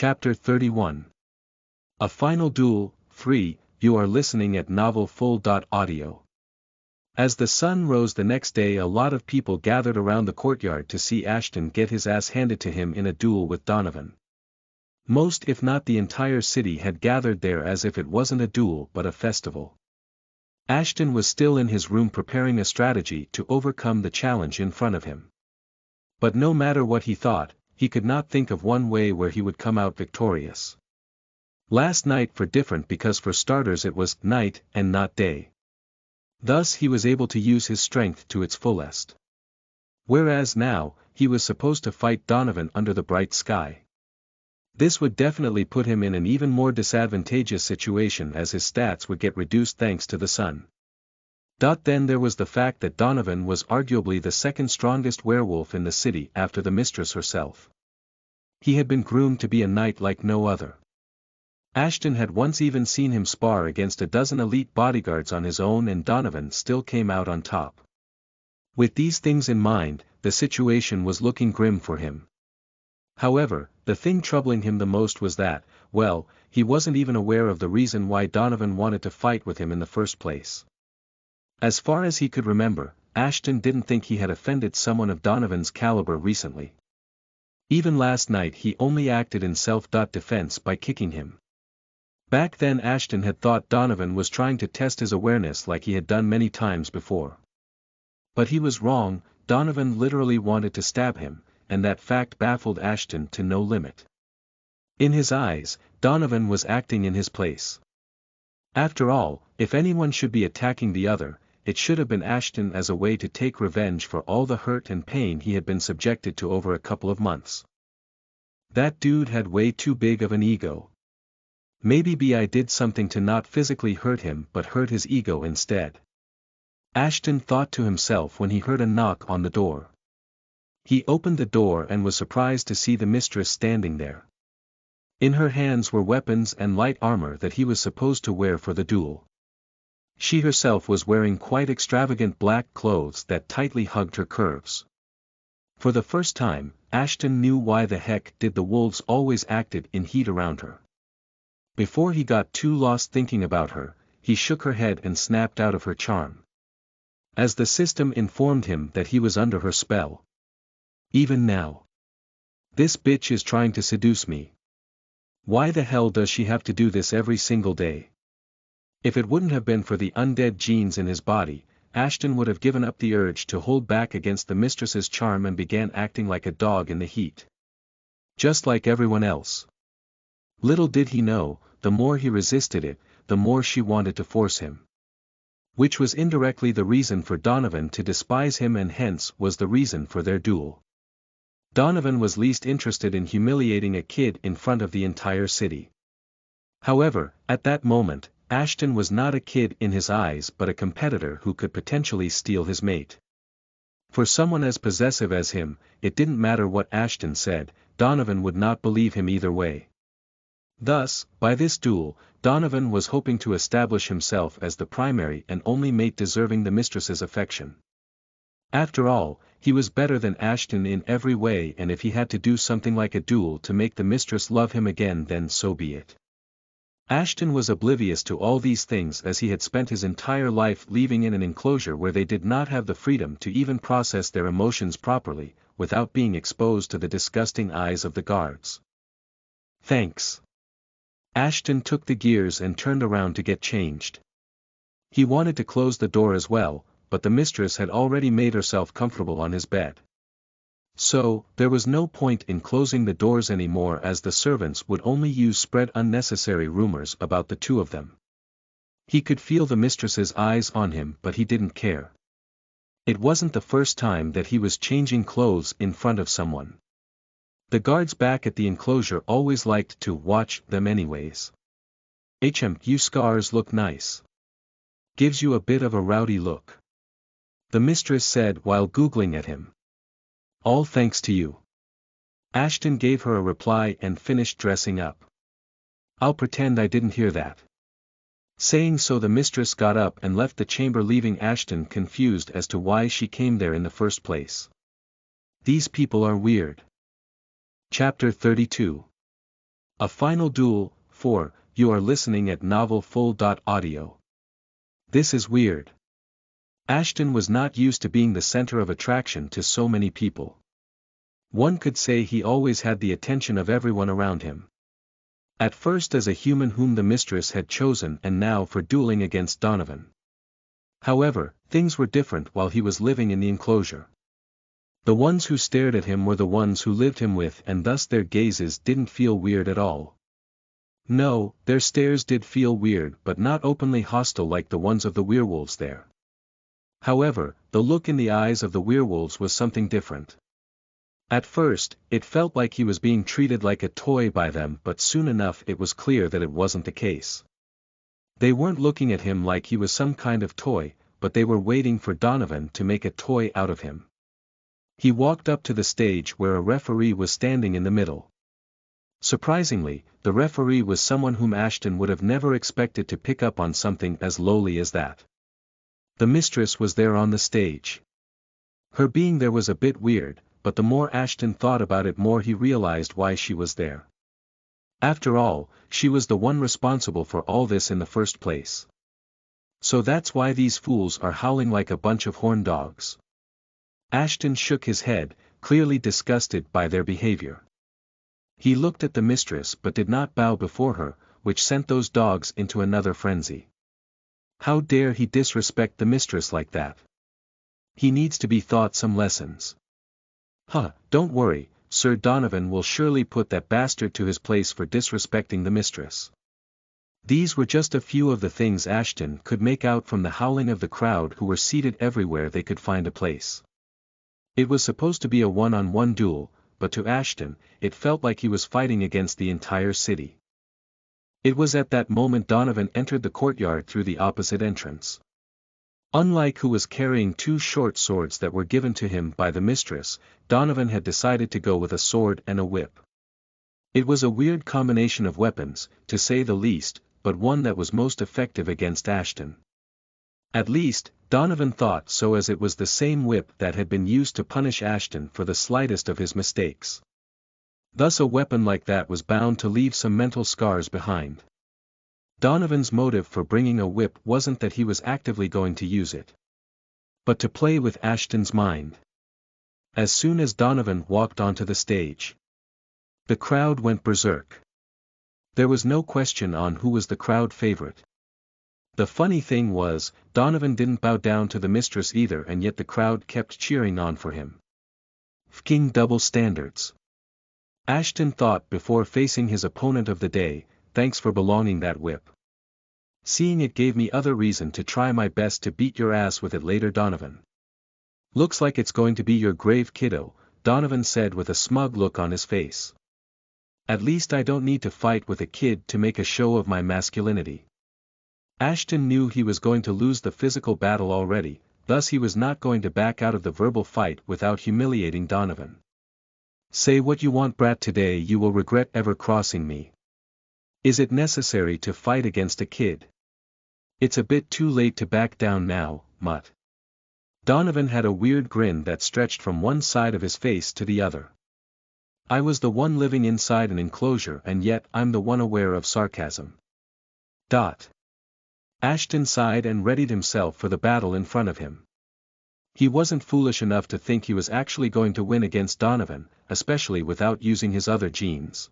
Chapter 31. A Final Duel, Free. You are listening at novelfull.audio. As the sun rose the next day, a lot of people gathered around the courtyard to see Ashton get his ass handed to him in a duel with Donovan. Most if not the entire city had gathered there as if it wasn't a duel but a festival. Ashton was still in his room preparing a strategy to overcome the challenge in front of him. But no matter what he thought, he could not think of one way where he would come out victorious. Last night were different because for starters it was night and not day. Thus he was able to use his strength to its fullest. Whereas now, he was supposed to fight Donovan under the bright sky. This would definitely put him in an even more disadvantageous situation as his stats would get reduced thanks to the sun. Then there was the fact that Donovan was arguably the second strongest werewolf in the city after the mistress herself. He had been groomed to be a knight like no other. Ashton had once even seen him spar against a dozen elite bodyguards on his own, and Donovan still came out on top. With these things in mind, the situation was looking grim for him. However, the thing troubling him the most was that, well, he wasn't even aware of the reason why Donovan wanted to fight with him in the first place. As far as he could remember, Ashton didn't think he had offended someone of Donovan's caliber recently. Even last night he only acted in self-defense by kicking him. Back then Ashton had thought Donovan was trying to test his awareness like he had done many times before. But he was wrong. Donovan literally wanted to stab him, and that fact baffled Ashton to no limit. In his eyes, Donovan was acting in his place. After all, if anyone should be attacking the other, it should have been Ashton as a way to take revenge for all the hurt and pain he had been subjected to over a couple of months. That dude had way too big of an ego. Maybe I did something to not physically hurt him but hurt his ego instead. Ashton thought to himself when he heard a knock on the door. He opened the door and was surprised to see the mistress standing there. In her hands were weapons and light armor that he was supposed to wear for the duel. She herself was wearing quite extravagant black clothes that tightly hugged her curves. For the first time, Ashton knew why the heck did the wolves always acted in heat around her. Before he got too lost thinking about her, he shook her head and snapped out of her charm. As the system informed him that he was under her spell. Even now. This bitch is trying to seduce me. Why the hell does she have to do this every single day? If it wouldn't have been for the undead genes in his body, Ashton would have given up the urge to hold back against the mistress's charm and began acting like a dog in the heat. Just like everyone else. Little did he know, the more he resisted it, the more she wanted to force him. Which was indirectly the reason for Donovan to despise him and hence was the reason for their duel. Donovan was least interested in humiliating a kid in front of the entire city. However, at that moment, Ashton was not a kid in his eyes but a competitor who could potentially steal his mate. For someone as possessive as him, it didn't matter what Ashton said, Donovan would not believe him either way. Thus, by this duel, Donovan was hoping to establish himself as the primary and only mate deserving the mistress's affection. After all, he was better than Ashton in every way, and if he had to do something like a duel to make the mistress love him again, then so be it. Ashton was oblivious to all these things as he had spent his entire life living in an enclosure where they did not have the freedom to even process their emotions properly, without being exposed to the disgusting eyes of the guards. Thanks. Ashton took the gears and turned around to get changed. He wanted to close the door as well, but the mistress had already made herself comfortable on his bed. So, there was no point in closing the doors anymore as the servants would only spread unnecessary rumors about the two of them. He could feel the mistress's eyes on him but he didn't care. It wasn't the first time that he was changing clothes in front of someone. The guards back at the enclosure always liked to watch them anyways. You scars look nice. Gives you a bit of a rowdy look. The mistress said while googling at him. All thanks to you. Ashton gave her a reply and finished dressing up. I'll pretend I didn't hear that. Saying so, the mistress got up and left the chamber, leaving Ashton confused as to why she came there in the first place. These people are weird. Chapter 32. A Final Duel, 4, you are listening at novelfull.audio. This is weird. Ashton was not used to being the center of attraction to so many people. One could say he always had the attention of everyone around him. At first as a human whom the mistress had chosen and now for dueling against Donovan. However, things were different while he was living in the enclosure. The ones who stared at him were the ones who lived him with, and thus their gazes didn't feel weird at all. No, their stares did feel weird but not openly hostile like the ones of the werewolves there. However, the look in the eyes of the werewolves was something different. At first, it felt like he was being treated like a toy by them, but soon enough it was clear that it wasn't the case. They weren't looking at him like he was some kind of toy, but they were waiting for Donovan to make a toy out of him. He walked up to the stage where a referee was standing in the middle. Surprisingly, the referee was someone whom Ashton would have never expected to pick up on something as lowly as that. The mistress was there on the stage. Her being there was a bit weird, but the more Ashton thought about it more he realized why she was there. After all, she was the one responsible for all this in the first place. So that's why these fools are howling like a bunch of horned dogs. Ashton shook his head, clearly disgusted by their behavior. He looked at the mistress but did not bow before her, which sent those dogs into another frenzy. How dare he disrespect the mistress like that? He needs to be taught some lessons. Don't worry, Sir Donovan will surely put that bastard to his place for disrespecting the mistress. These were just a few of the things Ashton could make out from the howling of the crowd who were seated everywhere they could find a place. It was supposed to be a one-on-one duel, but to Ashton, it felt like he was fighting against the entire city. It was at that moment Donovan entered the courtyard through the opposite entrance. Unlike who was carrying two short swords that were given to him by the mistress, Donovan had decided to go with a sword and a whip. It was a weird combination of weapons, to say the least, but one that was most effective against Ashton. At least, Donovan thought so, as it was the same whip that had been used to punish Ashton for the slightest of his mistakes. Thus a weapon like that was bound to leave some mental scars behind. Donovan's motive for bringing a whip wasn't that he was actively going to use it, but to play with Ashton's mind. As soon as Donovan walked onto the stage, the crowd went berserk. There was no question on who was the crowd favorite. The funny thing was, Donovan didn't bow down to the mistress either, and yet the crowd kept cheering on for him. Fking double standards. Ashton thought before facing his opponent of the day, thanks for belonging that whip. Seeing it gave me other reason to try my best to beat your ass with it later, Donovan. Looks like it's going to be your grave, kiddo, Donovan said with a smug look on his face. At least I don't need to fight with a kid to make a show of my masculinity. Ashton knew he was going to lose the physical battle already, thus he was not going to back out of the verbal fight without humiliating Donovan. Say what you want, brat, today you will regret ever crossing me. Is it necessary to fight against a kid? It's a bit too late to back down now, mutt. Donovan had a weird grin that stretched from one side of his face to the other. I was the one living inside an enclosure, and yet I'm the one aware of sarcasm. Ashton sighed and readied himself for the battle in front of him. He wasn't foolish enough to think he was actually going to win against Donovan, especially without using his other genes.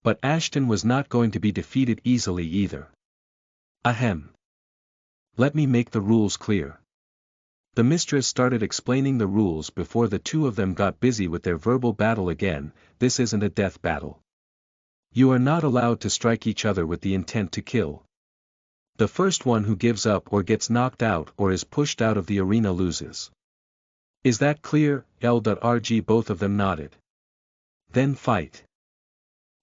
But Ashton was not going to be defeated easily either. Ahem. Let me make the rules clear. The mistress started explaining the rules before the two of them got busy with their verbal battle again. This isn't a death battle. You are not allowed to strike each other with the intent to kill. The first one who gives up or gets knocked out or is pushed out of the arena loses. Is that clear? L.RG. Both of them nodded. Then fight.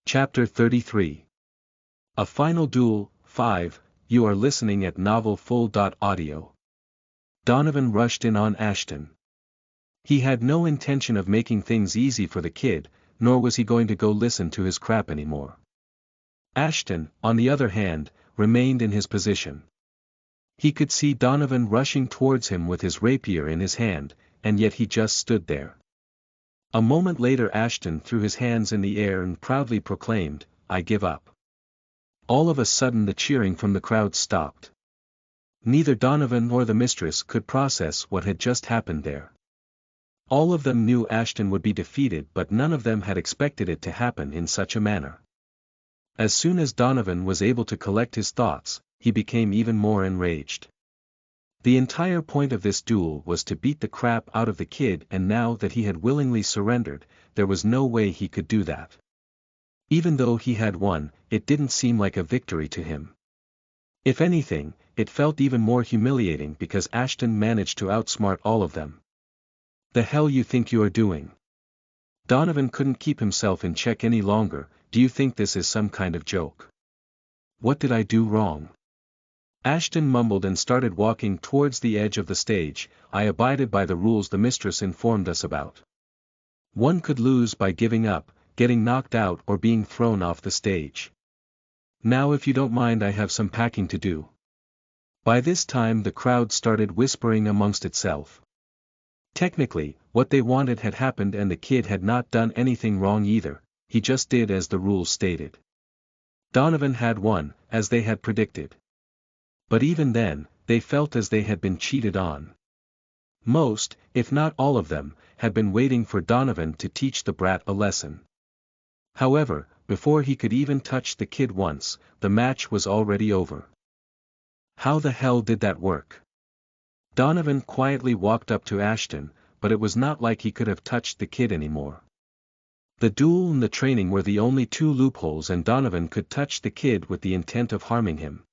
Chapter 33. A Final Duel, 5, you are listening at novelfull.audio. Donovan rushed in on Ashton. He had no intention of making things easy for the kid, nor was he going to go listen to his crap anymore. Ashton, on the other hand, remained in his position. He could see Donovan rushing towards him with his rapier in his hand, and yet he just stood there. A moment later Ashton threw his hands in the air and proudly proclaimed, I give up. All of a sudden the cheering from the crowd stopped. Neither Donovan nor the mistress could process what had just happened there. All of them knew Ashton would be defeated, but none of them had expected it to happen in such a manner. As soon as Donovan was able to collect his thoughts, he became even more enraged. The entire point of this duel was to beat the crap out of the kid, and now that he had willingly surrendered, there was no way he could do that. Even though he had won, it didn't seem like a victory to him. If anything, it felt even more humiliating because Ashton managed to outsmart all of them. The hell you think you are doing? Donovan couldn't keep himself in check any longer. Do you think this is some kind of joke? What did I do wrong? Ashton mumbled and started walking towards the edge of the stage. I abided by the rules the mistress informed us about. One could lose by giving up, getting knocked out, or being thrown off the stage. Now if you don't mind, I have some packing to do. By this time the crowd started whispering amongst itself. Technically, what they wanted had happened and the kid had not done anything wrong either, he just did as the rules stated. Donovan had won, as they had predicted. But even then, they felt as they had been cheated on. Most, if not all of them, had been waiting for Donovan to teach the brat a lesson. However, before he could even touch the kid once, the match was already over. How the hell did that work? Donovan quietly walked up to Ashton, but it was not like he could have touched the kid anymore. The duel and the training were the only two loopholes, and Donovan could touch the kid with the intent of harming him.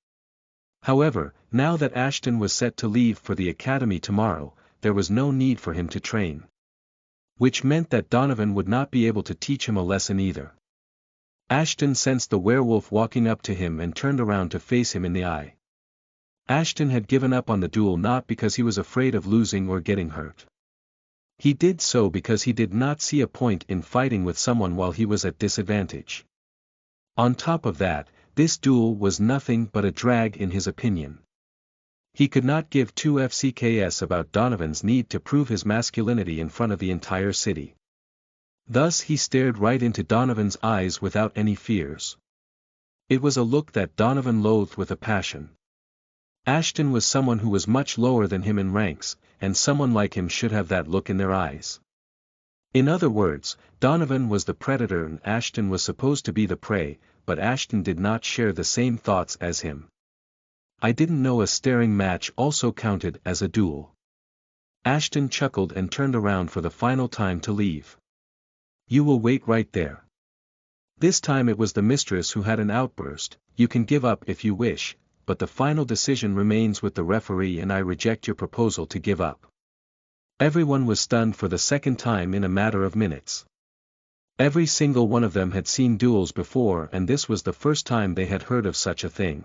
However, now that Ashton was set to leave for the academy tomorrow, there was no need for him to train. Which meant that Donovan would not be able to teach him a lesson either. Ashton sensed the werewolf walking up to him and turned around to face him in the eye. Ashton had given up on the duel not because he was afraid of losing or getting hurt. He did so because he did not see a point in fighting with someone while he was at disadvantage. On top of that, this duel was nothing but a drag in his opinion. He could not give two FCKs about Donovan's need to prove his masculinity in front of the entire city. Thus he stared right into Donovan's eyes without any fears. It was a look that Donovan loathed with a passion. Ashton was someone who was much lower than him in ranks, and someone like him should have that look in their eyes. In other words, Donovan was the predator and Ashton was supposed to be the prey, but Ashton did not share the same thoughts as him. I didn't know a staring match also counted as a duel. Ashton chuckled and turned around for the final time to leave. You will wait right there. This time it was the mistress who had an outburst. You can give up if you wish, but the final decision remains with the referee and I reject your proposal to give up. Everyone was stunned for the second time in a matter of minutes. Every single one of them had seen duels before and this was the first time they had heard of such a thing.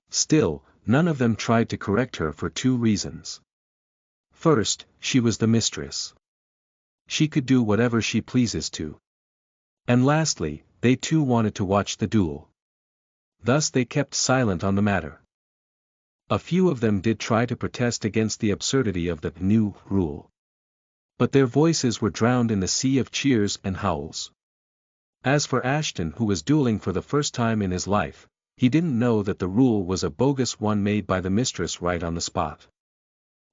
Still, none of them tried to correct her for two reasons. First, she was the mistress. She could do whatever she pleases to. And lastly, they too wanted to watch the duel. Thus they kept silent on the matter. A few of them did try to protest against the absurdity of the new rule. But their voices were drowned in the sea of cheers and howls. As for Ashton, who was dueling for the first time in his life, he didn't know that the rule was a bogus one made by the mistress right on the spot.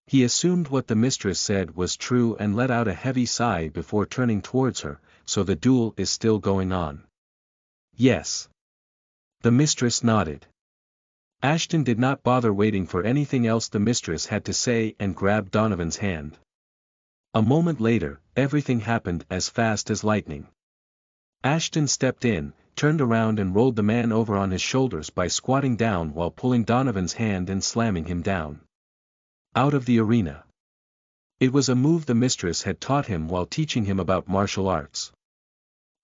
He assumed what the mistress said was true and let out a heavy sigh before turning towards her. So the duel is still going on? Yes. The mistress nodded. Ashton did not bother waiting for anything else the mistress had to say and grabbed Donovan's hand. A moment later, everything happened as fast as lightning. Ashton stepped in, turned around and rolled the man over on his shoulders by squatting down while pulling Donovan's hand and slamming him down. Out of the arena. It was a move the mistress had taught him while teaching him about martial arts.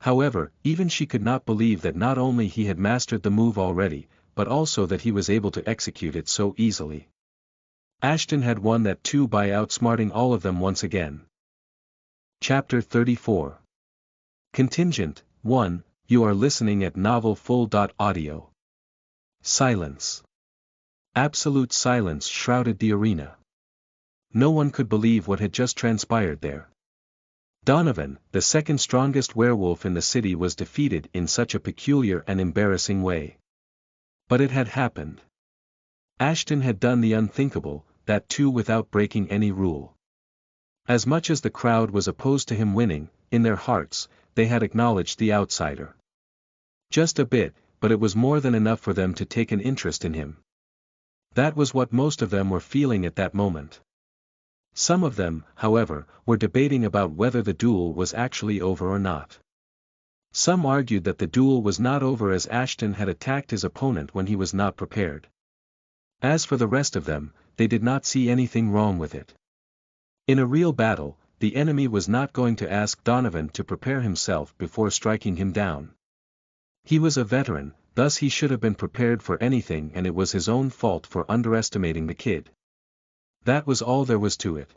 However, even she could not believe that not only he had mastered the move already, but also that he was able to execute it so easily. Ashton had won that too by outsmarting all of them once again. Chapter 34. Contingent 1. You are listening at novelfull.audio. Silence. Absolute silence shrouded the arena. No one could believe what had just transpired there. Donovan, the second strongest werewolf in the city, was defeated in such a peculiar and embarrassing way. But it had happened. Ashton had done the unthinkable, that too without breaking any rule. As much as the crowd was opposed to him winning, in their hearts, they had acknowledged the outsider. Just a bit, but it was more than enough for them to take an interest in him. That was what most of them were feeling at that moment. Some of them, however, were debating about whether the duel was actually over or not. Some argued that the duel was not over as Ashton had attacked his opponent when he was not prepared. As for the rest of them, they did not see anything wrong with it. In a real battle, the enemy was not going to ask Donovan to prepare himself before striking him down. He was a veteran, thus he should have been prepared for anything, and it was his own fault for underestimating the kid. That was all there was to it.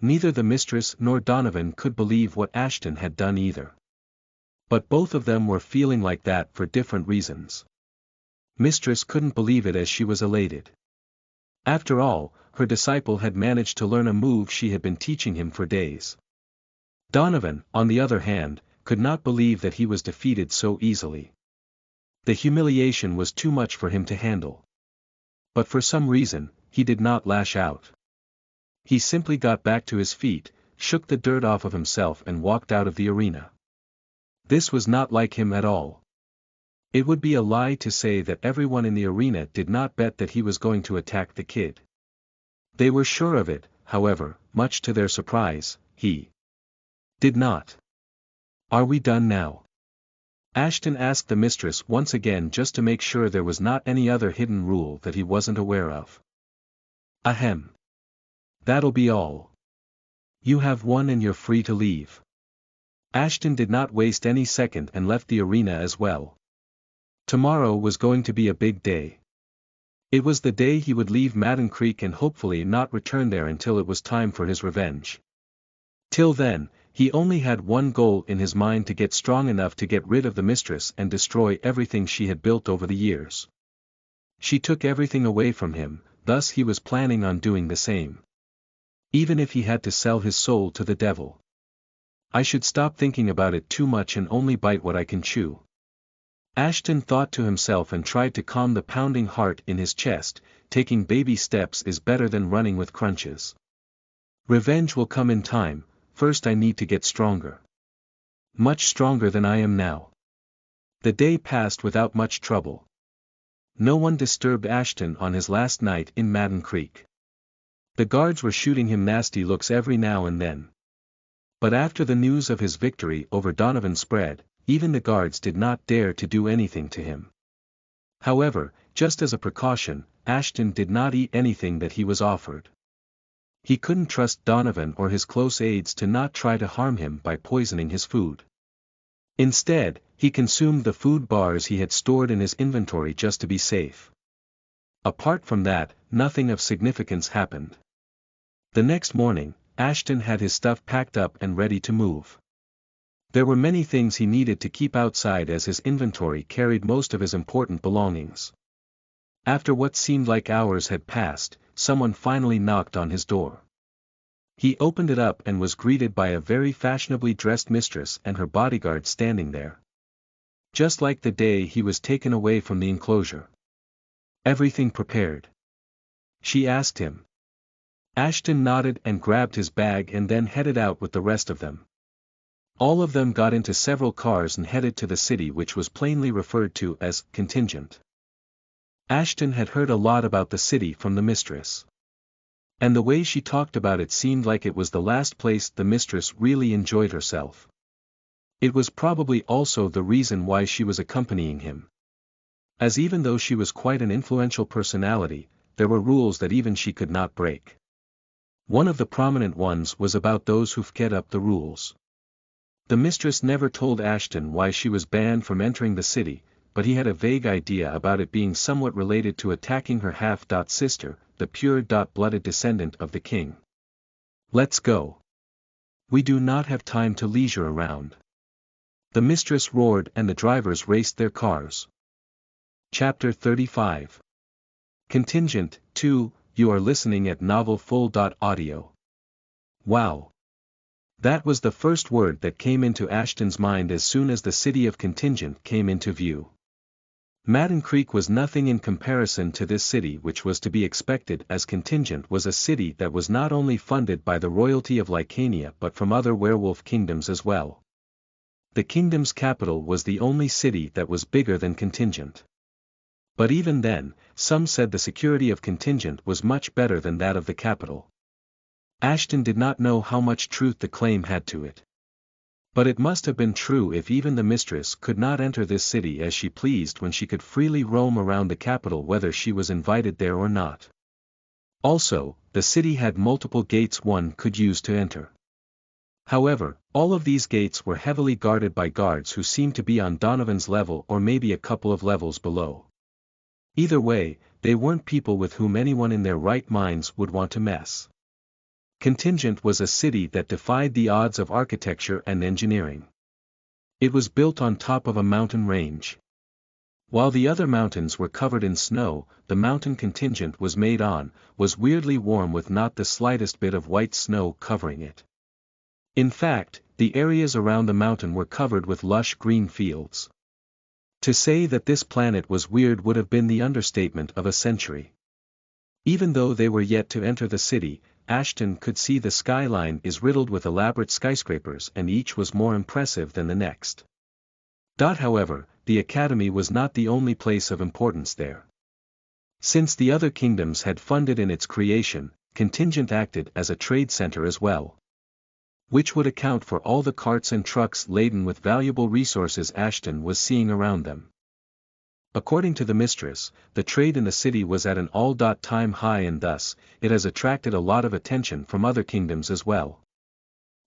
Neither the mistress nor Donovan could believe what Ashton had done either. But both of them were feeling like that for different reasons. Mistress couldn't believe it as she was elated. After all, her disciple had managed to learn a move she had been teaching him for days. Donovan, on the other hand, could not believe that he was defeated so easily. The humiliation was too much for him to handle. But for some reason, he did not lash out. He simply got back to his feet, shook the dirt off of himself and walked out of the arena. This was not like him at all. It would be a lie to say that everyone in the arena did not bet that he was going to attack the kid. They were sure of it, however, much to their surprise, he did not. "Are we done now?" Ashton asked the mistress once again, just to make sure there was not any other hidden rule that he wasn't aware of. "Ahem. That'll be all. You have won and you're free to leave." Ashton did not waste any second and left the arena as well. Tomorrow was going to be a big day. It was the day he would leave Madden Creek and hopefully not return there until it was time for his revenge. Till then, he only had one goal in his mind: to get strong enough to get rid of the mistress and destroy everything she had built over the years. She took everything away from him, thus he was planning on doing the same. Even if he had to sell his soul to the devil. I should stop thinking about it too much and only bite what I can chew. Ashton thought to himself and tried to calm the pounding heart in his chest. Taking baby steps is better than running with crunches. Revenge will come in time. First I need to get stronger. Much stronger than I am now. The day passed without much trouble. No one disturbed Ashton on his last night in Madden Creek. The guards were shooting him nasty looks every now and then. But after the news of his victory over Donovan spread, even the guards did not dare to do anything to him. However, just as a precaution, Ashton did not eat anything that he was offered. He couldn't trust Donovan or his close aides to not try to harm him by poisoning his food. Instead, he consumed the food bars he had stored in his inventory just to be safe. Apart from that, nothing of significance happened. The next morning, Ashton had his stuff packed up and ready to move. There were many things he needed to keep outside as his inventory carried most of his important belongings. After what seemed like hours had passed, someone finally knocked on his door. He opened it up and was greeted by a very fashionably dressed mistress and her bodyguard standing there. Just like the day he was taken away from the enclosure. "Everything prepared?" she asked him. Ashton nodded and grabbed his bag and then headed out with the rest of them. All of them got into several cars and headed to the city, which was plainly referred to as Contingent. Ashton had heard a lot about the city from the mistress. And the way she talked about it seemed like it was the last place the mistress really enjoyed herself. It was probably also the reason why she was accompanying him. As even though she was quite an influential personality, there were rules that even she could not break. One of the prominent ones was about those who forget up the rules. The mistress never told Ashton why she was banned from entering the city, but he had a vague idea about it being somewhat related to attacking her half-sister, the pure-blooded descendant of the king. "Let's go. We do not have time to leisure around." The mistress roared and the drivers raced their cars. Chapter 35. Contingent 2. You are listening at novelfull.audio. Wow. That was the first word that came into Ashton's mind as soon as the city of Contingent came into view. Madden Creek was nothing in comparison to this city, which was to be expected, as Contingent was a city that was not only funded by the royalty of Lycania but from other werewolf kingdoms as well. The kingdom's capital was the only city that was bigger than Contingent. But even then, some said the security of Contingent was much better than that of the capital. Ashton did not know how much truth the claim had to it. But it must have been true if even the mistress could not enter this city as she pleased when she could freely roam around the capital whether she was invited there or not. Also, the city had multiple gates one could use to enter. However, all of these gates were heavily guarded by guards who seemed to be on Donovan's level or maybe a couple of levels below. Either way, they weren't people with whom anyone in their right minds would want to mess. Contingent was a city that defied the odds of architecture and engineering. It was built on top of a mountain range. While the other mountains were covered in snow, the mountain Contingent was made on was weirdly warm with not the slightest bit of white snow covering it. In fact, the areas around the mountain were covered with lush green fields. To say that this planet was weird would have been the understatement of a century. Even though they were yet to enter the city, Ashton could see the skyline is riddled with elaborate skyscrapers and each was more impressive than the next. However, the academy was not the only place of importance there. Since the other kingdoms had funded in its creation, Contingent acted as a trade center as well. Which would account for all the carts and trucks laden with valuable resources Ashton was seeing around them. According to the mistress, the trade in the city was at an all-time high and thus, it has attracted a lot of attention from other kingdoms as well.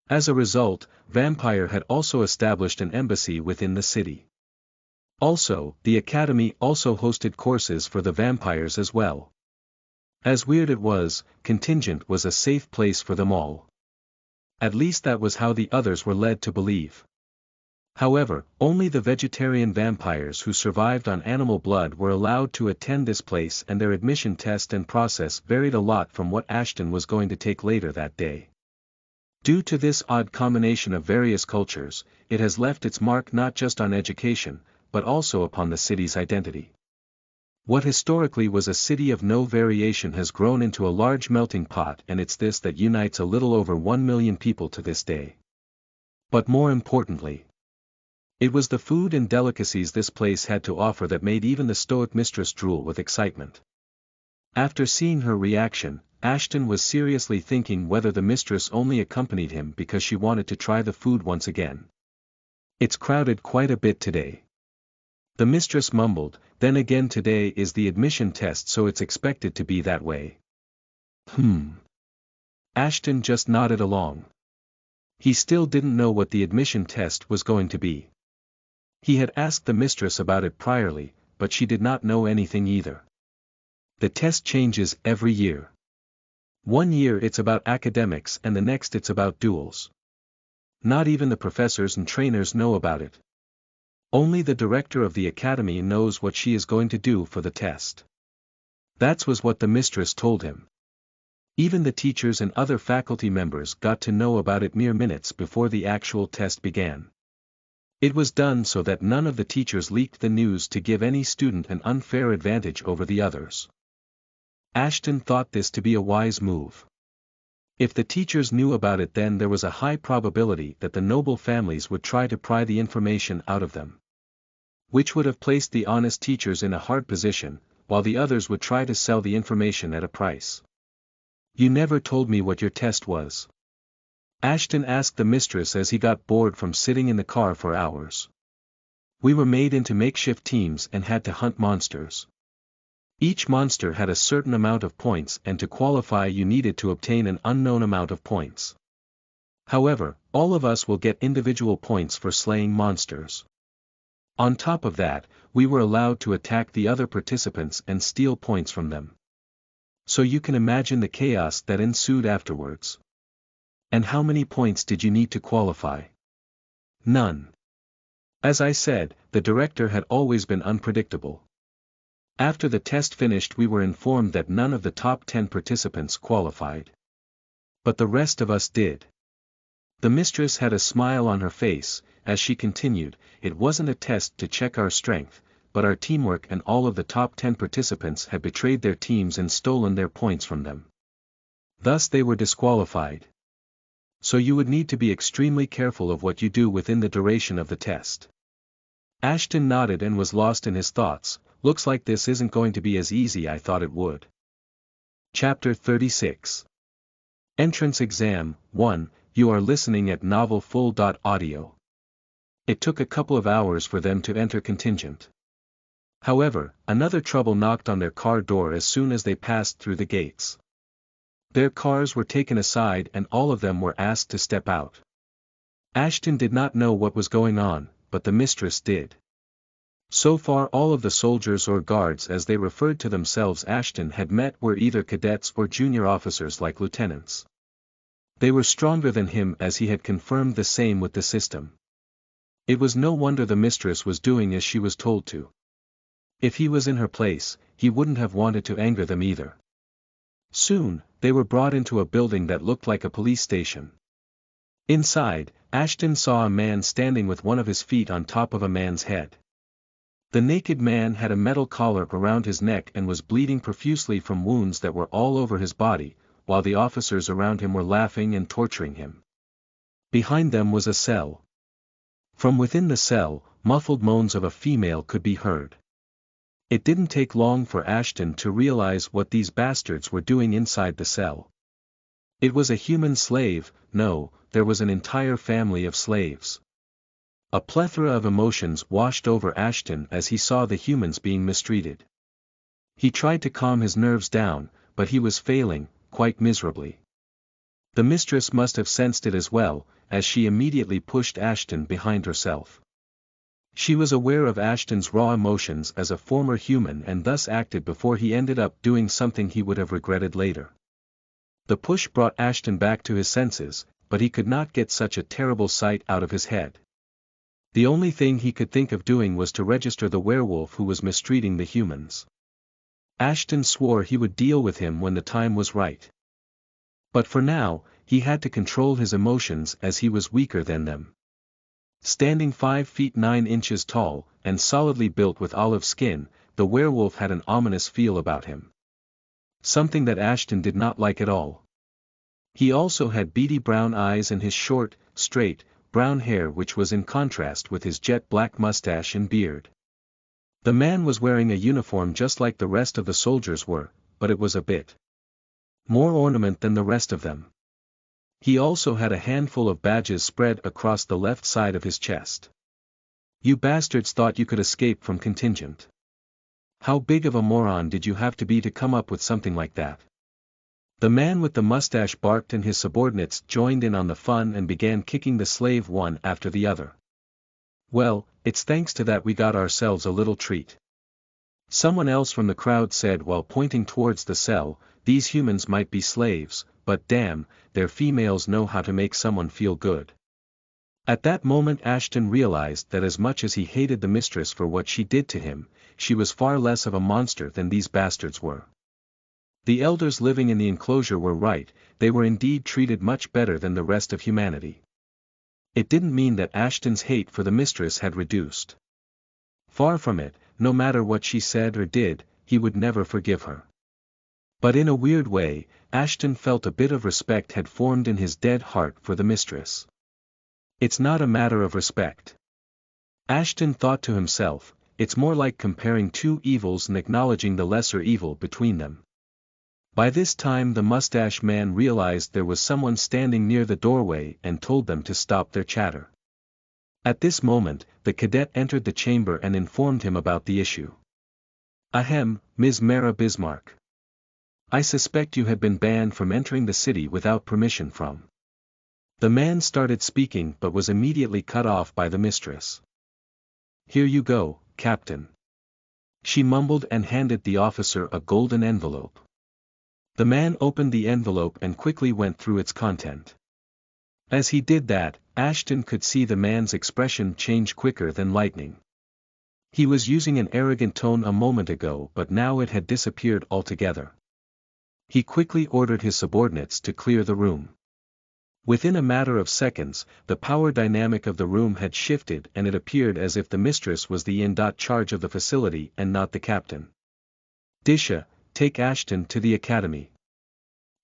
As a result, Vampire had also established an embassy within the city. Also, the academy also hosted courses for the vampires as well. As weird it was, Contingent was a safe place for them all. At least that was how the others were led to believe. However, only the vegetarian vampires who survived on animal blood were allowed to attend this place and their admission test and process varied a lot from what Ashton was going to take later that day. Due to this odd combination of various cultures, it has left its mark not just on education, but also upon the city's identity. What historically was a city of no variation has grown into a large melting pot, and it's this that unites a little over 1 million people to this day. But more importantly, it was the food and delicacies this place had to offer that made even the stoic mistress drool with excitement. After seeing her reaction, Ashton was seriously thinking whether the mistress only accompanied him because she wanted to try the food once again. It's crowded quite a bit today. The mistress mumbled, then again today is the admission test so it's expected to be that way. Ashton just nodded along. He still didn't know what the admission test was going to be. He had asked the mistress about it priorly, but she did not know anything either. The test changes every year. One year it's about academics and the next it's about duels. Not even the professors and trainers know about it. Only the director of the academy knows what she is going to do for the test. That was what the mistress told him. Even the teachers and other faculty members got to know about it mere minutes before the actual test began. It was done so that none of the teachers leaked the news to give any student an unfair advantage over the others. Ashton thought this to be a wise move. If the teachers knew about it, then there was a high probability that the noble families would try to pry the information out of them. Which would have placed the honest teachers in a hard position, while the others would try to sell the information at a price. "You never told me what your test was," Ashton asked the mistress as he got bored from sitting in the car for hours. "We were made into makeshift teams and had to hunt monsters. Each monster had a certain amount of points and to qualify you needed to obtain an unknown amount of points. However, all of us will get individual points for slaying monsters. On top of that, we were allowed to attack the other participants and steal points from them. So you can imagine the chaos that ensued afterwards. And how many points did you need to qualify? None. As I said, the director had always been unpredictable. After the test finished, we were informed that none of the top 10 participants qualified. But the rest of us did. The mistress had a smile on her face, as she continued, "It wasn't a test to check our strength, but our teamwork, and all of the top 10 participants had betrayed their teams and stolen their points from them. Thus they were disqualified. So you would need to be extremely careful of what you do within the duration of the test." Ashton nodded and was lost in his thoughts. "Looks like this isn't going to be as easy I thought it would." Chapter 36. Entrance Exam 1. You are listening at novelfull.audio. It took a couple of hours for them to enter contingent. However, another trouble knocked on their car door as soon as they passed through the gates. Their cars were taken aside and all of them were asked to step out. Ashton did not know what was going on, but the mistress did. So far all of the soldiers or guards, as they referred to themselves, Ashton had met were either cadets or junior officers like lieutenants. They were stronger than him, as he had confirmed the same with the system. It was no wonder the mistress was doing as she was told to. If he was in her place, he wouldn't have wanted to anger them either. Soon, they were brought into a building that looked like a police station. Inside, Ashton saw a man standing with one of his feet on top of a man's head. The naked man had a metal collar around his neck and was bleeding profusely from wounds that were all over his body, while the officers around him were laughing and torturing him. Behind them was a cell. From within the cell, muffled moans of a female could be heard. It didn't take long for Ashton to realize what these bastards were doing inside the cell. It was a human slave. No, there was an entire family of slaves. A plethora of emotions washed over Ashton as he saw the humans being mistreated. He tried to calm his nerves down, but he was failing, quite miserably. The mistress must have sensed it as well, as she immediately pushed Ashton behind herself. She was aware of Ashton's raw emotions as a former human and thus acted before he ended up doing something he would have regretted later. The push brought Ashton back to his senses, but he could not get such a terrible sight out of his head. The only thing he could think of doing was to register the werewolf who was mistreating the humans. Ashton swore he would deal with him when the time was right. But for now, he had to control his emotions as he was weaker than them. Standing 5 feet 9 inches tall, and solidly built with olive skin, the werewolf had an ominous feel about him. Something that Ashton did not like at all. He also had beady brown eyes and his short, straight, brown hair, which was in contrast with his jet black mustache and beard. The man was wearing a uniform just like the rest of the soldiers were, but it was a bit more ornament than the rest of them. He also had a handful of badges spread across the left side of his chest. "You bastards thought you could escape from contingent. How big of a moron did you have to be to come up with something like that?" The man with the mustache barked and his subordinates joined in on the fun and began kicking the slave one after the other. "Well, it's thanks to that we got ourselves a little treat," someone else from the crowd said while pointing towards the cell. "These humans might be slaves, but damn, their females know how to make someone feel good." At that moment Ashton realized that as much as he hated the mistress for what she did to him, she was far less of a monster than these bastards were. The elders living in the enclosure were right, they were indeed treated much better than the rest of humanity. It didn't mean that Ashton's hate for the mistress had reduced. Far from it, no matter what she said or did, he would never forgive her. But in a weird way, Ashton felt a bit of respect had formed in his dead heart for the mistress. It's not a matter of respect, Ashton thought to himself, it's more like comparing two evils and acknowledging the lesser evil between them. By this time the mustache man realized there was someone standing near the doorway and told them to stop their chatter. At this moment, the cadet entered the chamber and informed him about the issue. "Ahem, Ms. Mara Bismarck. I suspect you had been banned from entering the city without permission from." The man started speaking but was immediately cut off by the mistress. "Here you go, Captain." She mumbled and handed the officer a golden envelope. The man opened the envelope and quickly went through its content. As he did that, Ashton could see the man's expression change quicker than lightning. He was using an arrogant tone a moment ago, but now it had disappeared altogether. He quickly ordered his subordinates to clear the room. Within a matter of seconds, the power dynamic of the room had shifted and it appeared as if the mistress was the in charge of the facility and not the captain. Disha, take Ashton to the academy.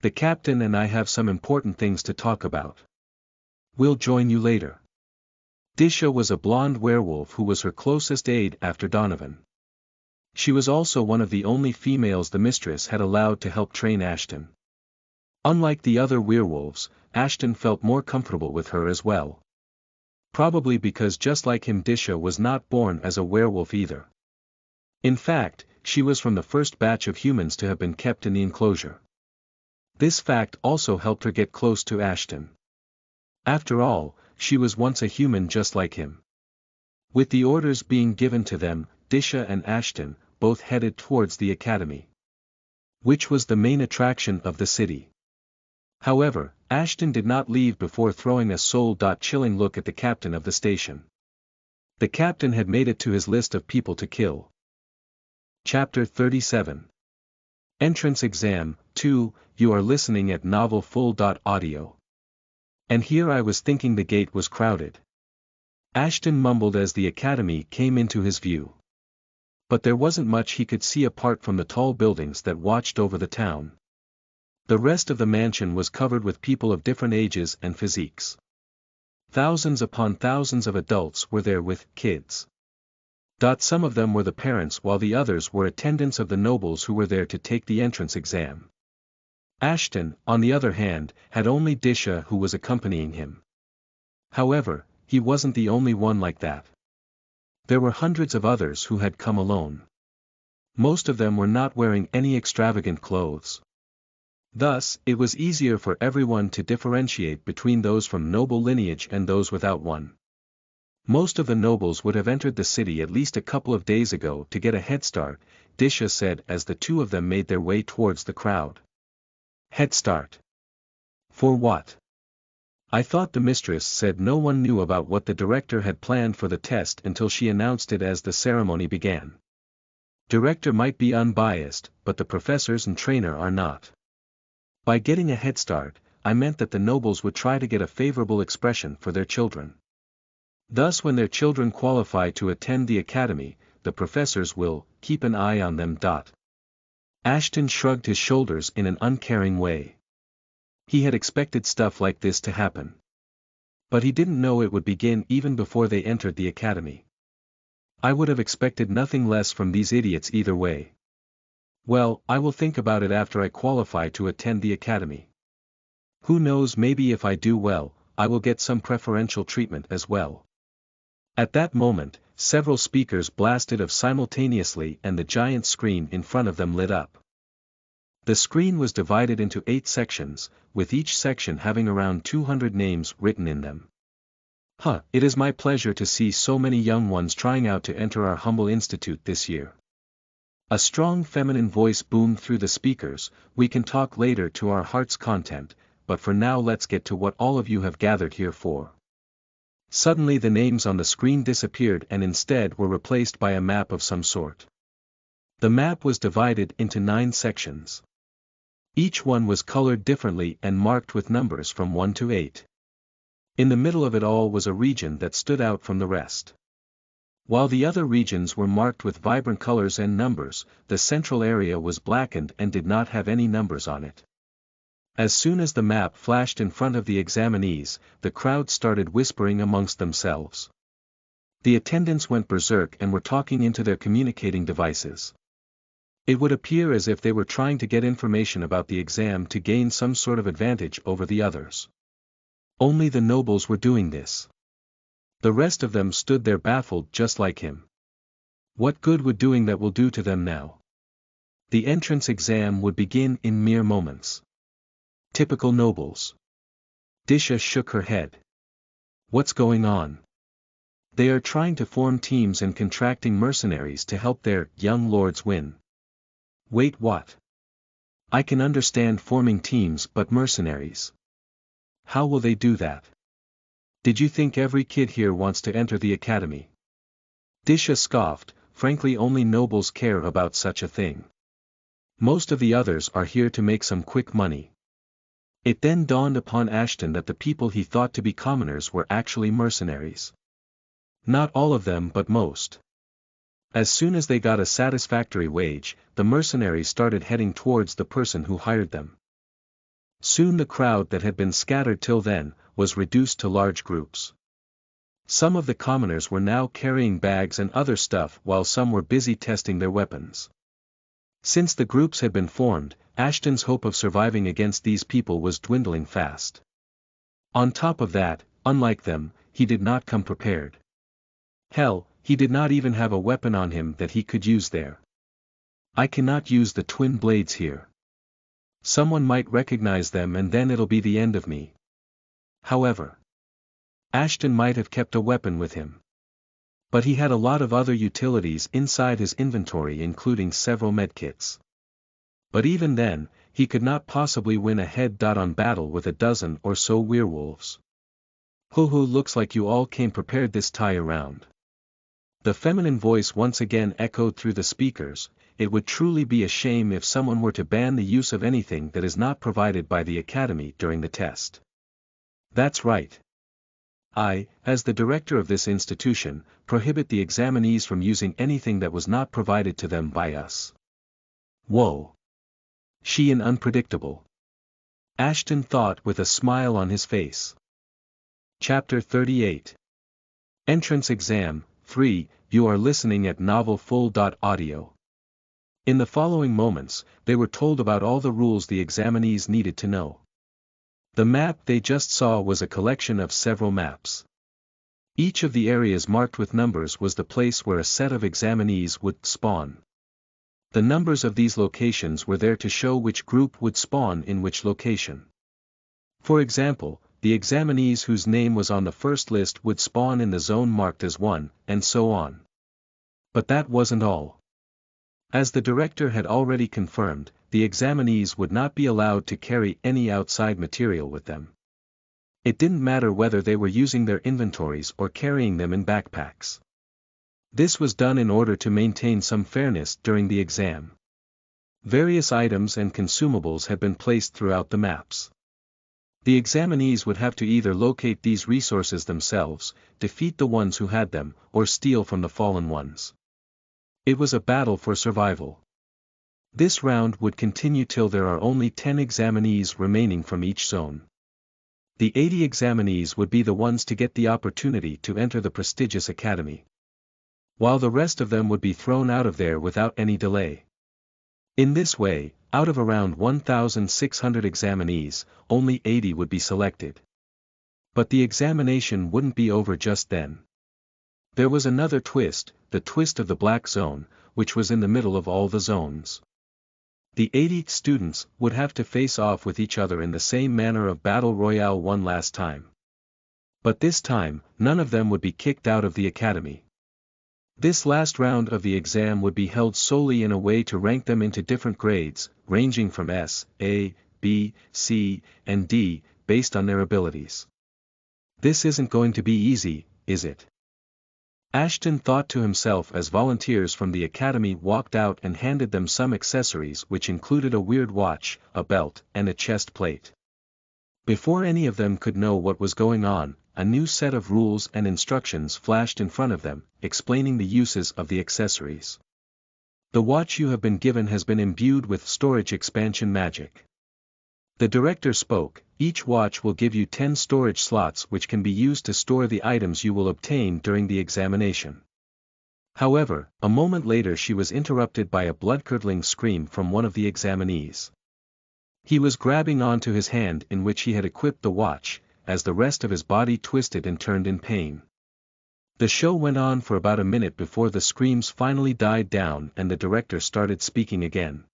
The captain and I have some important things to talk about. We'll join you later. Disha was a blonde werewolf who was her closest aide after Donovan. She was also one of the only females the mistress had allowed to help train Ashton. Unlike the other werewolves, Ashton felt more comfortable with her as well. Probably because just like him Disha was not born as a werewolf either. In fact, she was from the first batch of humans to have been kept in the enclosure. This fact also helped her get close to Ashton. After all, she was once a human just like him. With the orders being given to them, Disha and Ashton both headed towards the academy, which was the main attraction of the city. However, Ashton did not leave before throwing a soul-chilling look at the captain of the station. The captain had made it to his list of people to kill. Chapter 37. Entrance Exam 2. You are listening at novelfull.audio. And here I was thinking the gate was crowded. Ashton mumbled as the academy came into his view. But there wasn't much he could see apart from the tall buildings that watched over the town. The rest of the mansion was covered with people of different ages and physiques. Thousands upon thousands of adults were there with kids. Some of them were the parents while the others were attendants of the nobles who were there to take the entrance exam. Ashton, on the other hand, had only Disha who was accompanying him. However, he wasn't the only one like that. There were hundreds of others who had come alone. Most of them were not wearing any extravagant clothes. Thus, it was easier for everyone to differentiate between those from noble lineage and those without one. Most of the nobles would have entered the city at least a couple of days ago to get a head start, Disha said as the two of them made their way towards the crowd. Head start? For what? I thought the mistress said no one knew about what the director had planned for the test until she announced it as the ceremony began. Director might be unbiased, but the professors and trainer are not. By getting a head start, I meant that the nobles would try to get a favorable expression for their children. Thus when their children qualify to attend the academy, the professors will keep an eye on them. Ashton shrugged his shoulders in an uncaring way. He had expected stuff like this to happen. But he didn't know it would begin even before they entered the academy. I would have expected nothing less from these idiots either way. Well, I will think about it after I qualify to attend the academy. Who knows, maybe if I do well, I will get some preferential treatment as well. At that moment, several speakers blasted off simultaneously and the giant screen in front of them lit up. The screen was divided into 8 sections, with each section having around 200 names written in them. It is my pleasure to see so many young ones trying out to enter our humble institute this year. A strong feminine voice boomed through the speakers. We can talk later to our heart's content, but for now let's get to what all of you have gathered here for. Suddenly the names on the screen disappeared and instead were replaced by a map of some sort. The map was divided into 9 sections. Each one was colored differently and marked with numbers from 1 to 8. In the middle of it all was a region that stood out from the rest. While the other regions were marked with vibrant colors and numbers, the central area was blackened and did not have any numbers on it. As soon as the map flashed in front of the examinees, the crowd started whispering amongst themselves. The attendants went berserk and were talking into their communicating devices. It would appear as if they were trying to get information about the exam to gain some sort of advantage over the others. Only the nobles were doing this. The rest of them stood there baffled just like him. What good would doing that will do to them now? The entrance exam would begin in mere moments. Typical nobles. Disha shook her head. What's going on? They are trying to form teams and contracting mercenaries to help their young lords win. Wait, what? I can understand forming teams, but mercenaries? How will they do that? Did you think every kid here wants to enter the academy? Disha scoffed. Frankly, only nobles care about such a thing. Most of the others are here to make some quick money. It then dawned upon Ashton that the people he thought to be commoners were actually mercenaries. Not all of them but most. As soon as they got a satisfactory wage, the mercenaries started heading towards the person who hired them. Soon the crowd that had been scattered till then, was reduced to large groups. Some of the commoners were now carrying bags and other stuff while some were busy testing their weapons. Since the groups had been formed, Ashton's hope of surviving against these people was dwindling fast. On top of that, unlike them, he did not come prepared. Hell, he did not even have a weapon on him that he could use there. I cannot use the twin blades here. Someone might recognize them and then it'll be the end of me. However, Ashton might have kept a weapon with him. But he had a lot of other utilities inside his inventory, including several medkits. But even then, he could not possibly win a head-on battle with a dozen or so werewolves. Hoo-hoo, looks like you all came prepared this time around. The feminine voice once again echoed through the speakers. It would truly be a shame if someone were to ban the use of anything that is not provided by the Academy during the test. That's right. I, as the director of this institution, prohibit the examinees from using anything that was not provided to them by us. Whoa. She and unpredictable. Ashton thought with a smile on his face. Chapter 38. Entrance Exam, 3, you are listening at novelfull.audio. In the following moments, they were told about all the rules the examinees needed to know. The map they just saw was a collection of several maps. Each of the areas marked with numbers was the place where a set of examinees would spawn. The numbers of these locations were there to show which group would spawn in which location. For example, the examinees whose name was on the first list would spawn in the zone marked as 1, and so on. But that wasn't all. As the director had already confirmed, the examinees would not be allowed to carry any outside material with them. It didn't matter whether they were using their inventories or carrying them in backpacks. This was done in order to maintain some fairness during the exam. Various items and consumables had been placed throughout the maps. The examinees would have to either locate these resources themselves, defeat the ones who had them, or steal from the fallen ones. It was a battle for survival. This round would continue till there are only 10 examinees remaining from each zone. The 80 examinees would be the ones to get the opportunity to enter the prestigious academy, while the rest of them would be thrown out of there without any delay. In this way, out of around 1,600 examinees, only 80 would be selected. But the examination wouldn't be over just then. There was another twist, the twist of the black zone, which was in the middle of all the zones. The 80 students would have to face off with each other in the same manner of Battle Royale one last time. But this time, none of them would be kicked out of the academy. This last round of the exam would be held solely in a way to rank them into different grades, ranging from S, A, B, C, and D, based on their abilities. This isn't going to be easy, is it? Ashton thought to himself as volunteers from the academy walked out and handed them some accessories which included a weird watch, a belt, and a chest plate. Before any of them could know what was going on, a new set of rules and instructions flashed in front of them, explaining the uses of the accessories. The watch you have been given has been imbued with storage expansion magic. The director spoke. Each watch will give you 10 storage slots which can be used to store the items you will obtain during the examination. However, a moment later she was interrupted by a blood-curdling scream from one of the examinees. He was grabbing onto his hand in which he had equipped the watch, as the rest of his body twisted and turned in pain. The show went on for about a minute before the screams finally died down and the director started speaking again.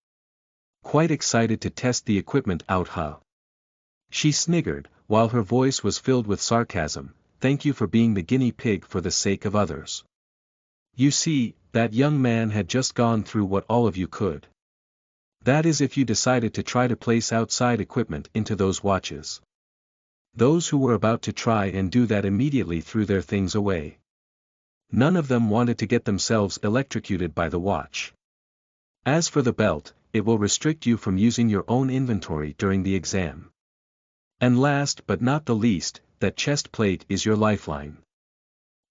Quite excited to test the equipment out, huh? She sniggered, while her voice was filled with sarcasm. Thank you for being the guinea pig for the sake of others. You see, that young man had just gone through what all of you could. That is, if you decided to try to place outside equipment into those watches. Those who were about to try and do that immediately threw their things away. None of them wanted to get themselves electrocuted by the watch. As for the belt, it will restrict you from using your own inventory during the exam. And last but not the least, that chest plate is your lifeline.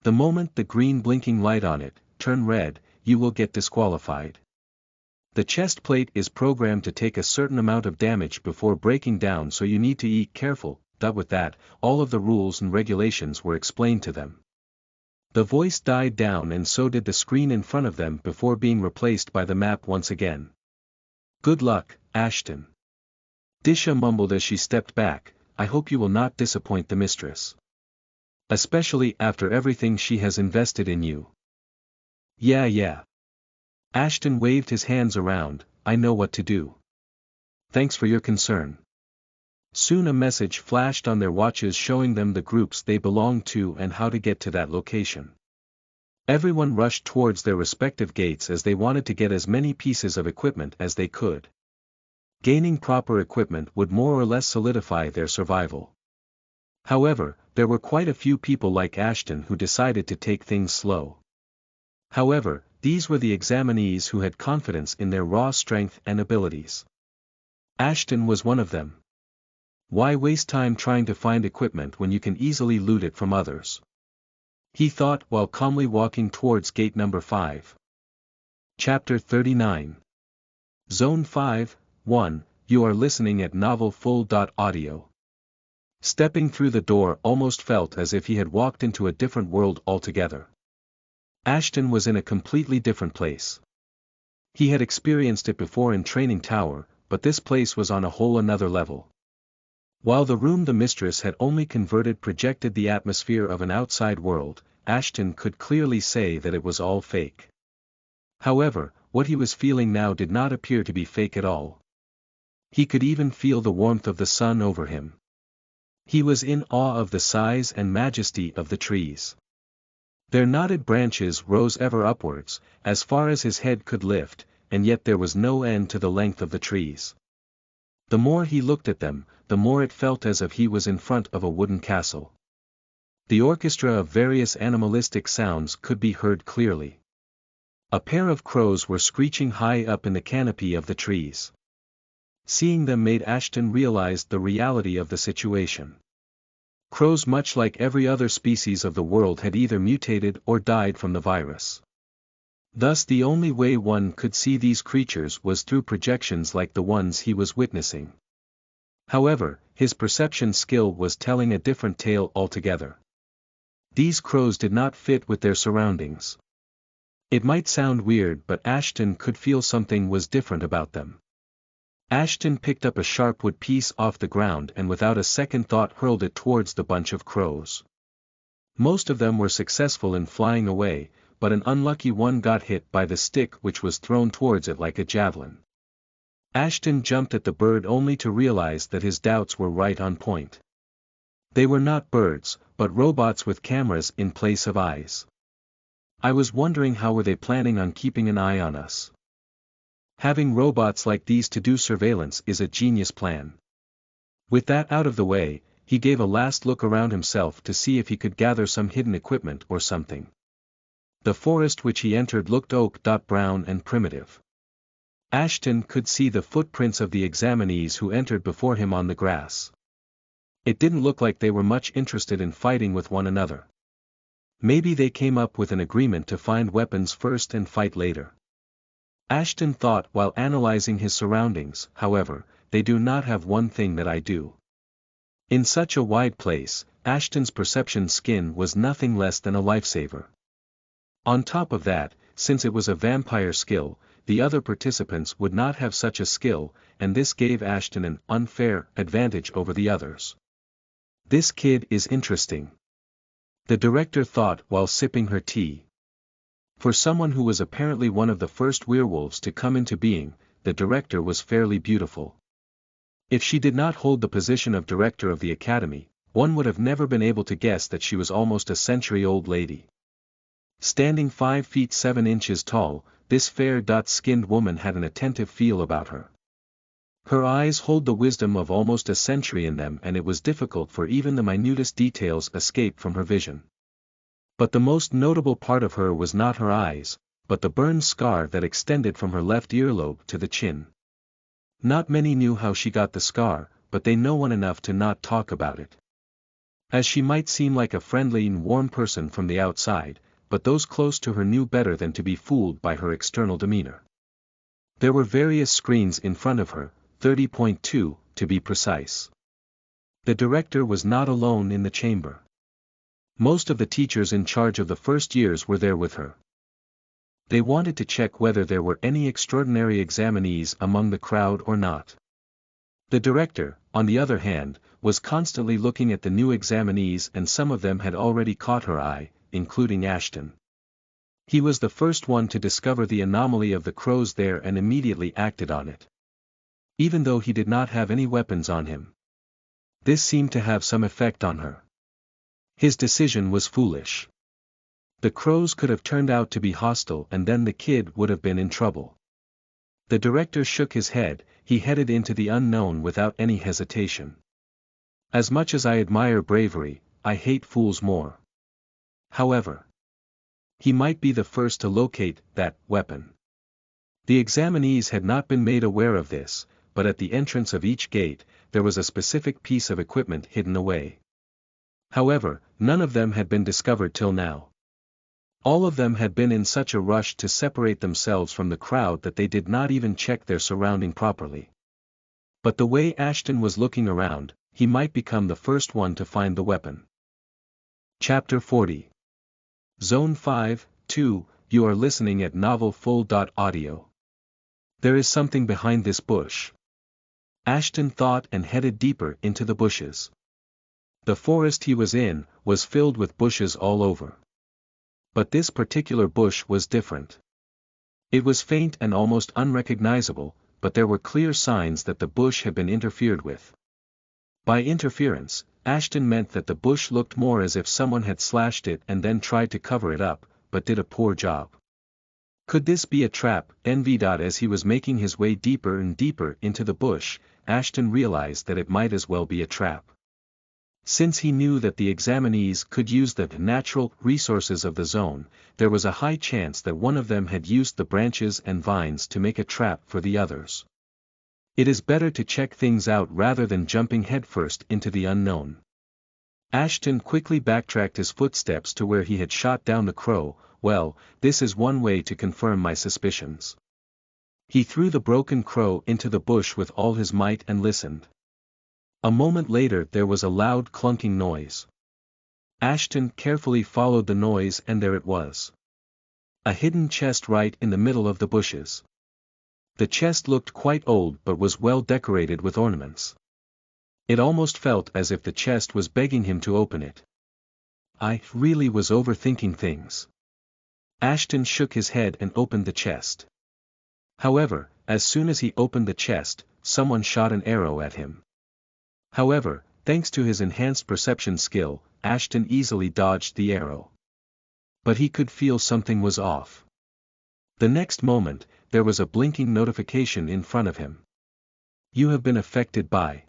The moment the green blinking light on it turn red, you will get disqualified. The chest plate is programmed to take a certain amount of damage before breaking down, so you need to be careful. With that, all of the rules and regulations were explained to them. The voice died down and so did the screen in front of them before being replaced by the map once again. Good luck, Ashton. Disha mumbled as she stepped back. I hope you will not disappoint the mistress. Especially after everything she has invested in you. Yeah. Ashton waved his hands around. I know what to do. Thanks for your concern. Soon a message flashed on their watches showing them the groups they belonged to and how to get to that location. Everyone rushed towards their respective gates as they wanted to get as many pieces of equipment as they could. Gaining proper equipment would more or less solidify their survival. However, there were quite a few people like Ashton who decided to take things slow. However, these were the examinees who had confidence in their raw strength and abilities. Ashton was one of them. Why waste time trying to find equipment when you can easily loot it from others? He thought while calmly walking towards gate number 5. Chapter 39. Zone 5, 1, you are listening at novelfull.audio. Stepping through the door almost felt as if he had walked into a different world altogether. Ashton was in a completely different place. He had experienced it before in Training Tower, but this place was on a whole another level. While the room the mistress had only converted projected the atmosphere of an outside world, Ashton could clearly say that it was all fake. However, what he was feeling now did not appear to be fake at all. He could even feel the warmth of the sun over him. He was in awe of the size and majesty of the trees. Their knotted branches rose ever upwards, as far as his head could lift, and yet there was no end to the length of the trees. The more he looked at them, the more it felt as if he was in front of a wooden castle. The orchestra of various animalistic sounds could be heard clearly. A pair of crows were screeching high up in the canopy of the trees. Seeing them made Ashton realize the reality of the situation. Crows, much like every other species of the world, had either mutated or died from the virus. Thus the only way one could see these creatures was through projections like the ones he was witnessing. However, his perception skill was telling a different tale altogether. These crows did not fit with their surroundings. It might sound weird, but Ashton could feel something was different about them. Ashton picked up a sharp wood piece off the ground and without a second thought hurled it towards the bunch of crows. Most of them were successful in flying away, but an unlucky one got hit by the stick which was thrown towards it like a javelin. Ashton jumped at the bird only to realize that his doubts were right on point. They were not birds, but robots with cameras in place of eyes. I was wondering how were they planning on keeping an eye on us. Having robots like these to do surveillance is a genius plan. With that out of the way, he gave a last look around himself to see if he could gather some hidden equipment or something. The forest which he entered looked oak-brown and primitive. Ashton could see the footprints of the examinees who entered before him on the grass. It didn't look like they were much interested in fighting with one another. Maybe they came up with an agreement to find weapons first and fight later. Ashton thought while analyzing his surroundings. However, they do not have one thing that I do. In such a wide place, Ashton's perception skin was nothing less than a lifesaver. On top of that, since it was a vampire skill, the other participants would not have such a skill, and this gave Ashton an unfair advantage over the others. This kid is interesting. The director thought while sipping her tea. For someone who was apparently one of the first werewolves to come into being, the director was fairly beautiful. If she did not hold the position of director of the academy, one would have never been able to guess that she was almost a century-old lady. Standing 5 feet 7 inches tall, this fair-skinned woman had an attentive feel about her. Her eyes hold the wisdom of almost a century in them, and it was difficult for even the minutest details escape from her vision. But the most notable part of her was not her eyes, but the burned scar that extended from her left earlobe to the chin. Not many knew how she got the scar, but they know one enough to not talk about it. As she might seem like a friendly and warm person from the outside, but those close to her knew better than to be fooled by her external demeanor. There were various screens in front of her, 30.2, to be precise. The director was not alone in the chamber. Most of the teachers in charge of the first years were there with her. They wanted to check whether there were any extraordinary examinees among the crowd or not. The director, on the other hand, was constantly looking at the new examinees, and some of them had already caught her eye, including Ashton. He was the first one to discover the anomaly of the crows there and immediately acted on it. Even though he did not have any weapons on him, this seemed to have some effect on her. His decision was foolish. The crows could have turned out to be hostile, and then the kid would have been in trouble. The director shook his head. He headed into the unknown without any hesitation. As much as I admire bravery, I hate fools more. However, he might be the first to locate that weapon. The examinees had not been made aware of this, but at the entrance of each gate, there was a specific piece of equipment hidden away. However, none of them had been discovered till now. All of them had been in such a rush to separate themselves from the crowd that they did not even check their surrounding properly. But the way Ashton was looking around, he might become the first one to find the weapon. Chapter 40. Zone 5, 2, you are listening at novelfull.audio. There is something behind this bush. Ashton thought and headed deeper into the bushes. The forest he was in was filled with bushes all over. But this particular bush was different. It was faint and almost unrecognizable, but there were clear signs that the bush had been interfered with. By interference, Ashton meant that the bush looked more as if someone had slashed it and then tried to cover it up, but did a poor job. Could this be a trap? As he was making his way deeper and deeper into the bush, Ashton realized that it might as well be a trap. Since he knew that the examinees could use the natural resources of the zone, there was a high chance that one of them had used the branches and vines to make a trap for the others. It is better to check things out rather than jumping headfirst into the unknown. Ashton quickly backtracked his footsteps to where he had shot down the crow. Well, this is one way to confirm my suspicions. He threw the broken crow into the bush with all his might and listened. A moment later there was a loud clunking noise. Ashton carefully followed the noise, and there it was. A hidden chest right in the middle of the bushes. The chest looked quite old but was well decorated with ornaments. It almost felt as if the chest was begging him to open it. I really was overthinking things. Ashton shook his head and opened the chest. However, as soon as he opened the chest, someone shot an arrow at him. However, thanks to his enhanced perception skill, Ashton easily dodged the arrow. But he could feel something was off. The next moment, there was a blinking notification in front of him. You have been affected by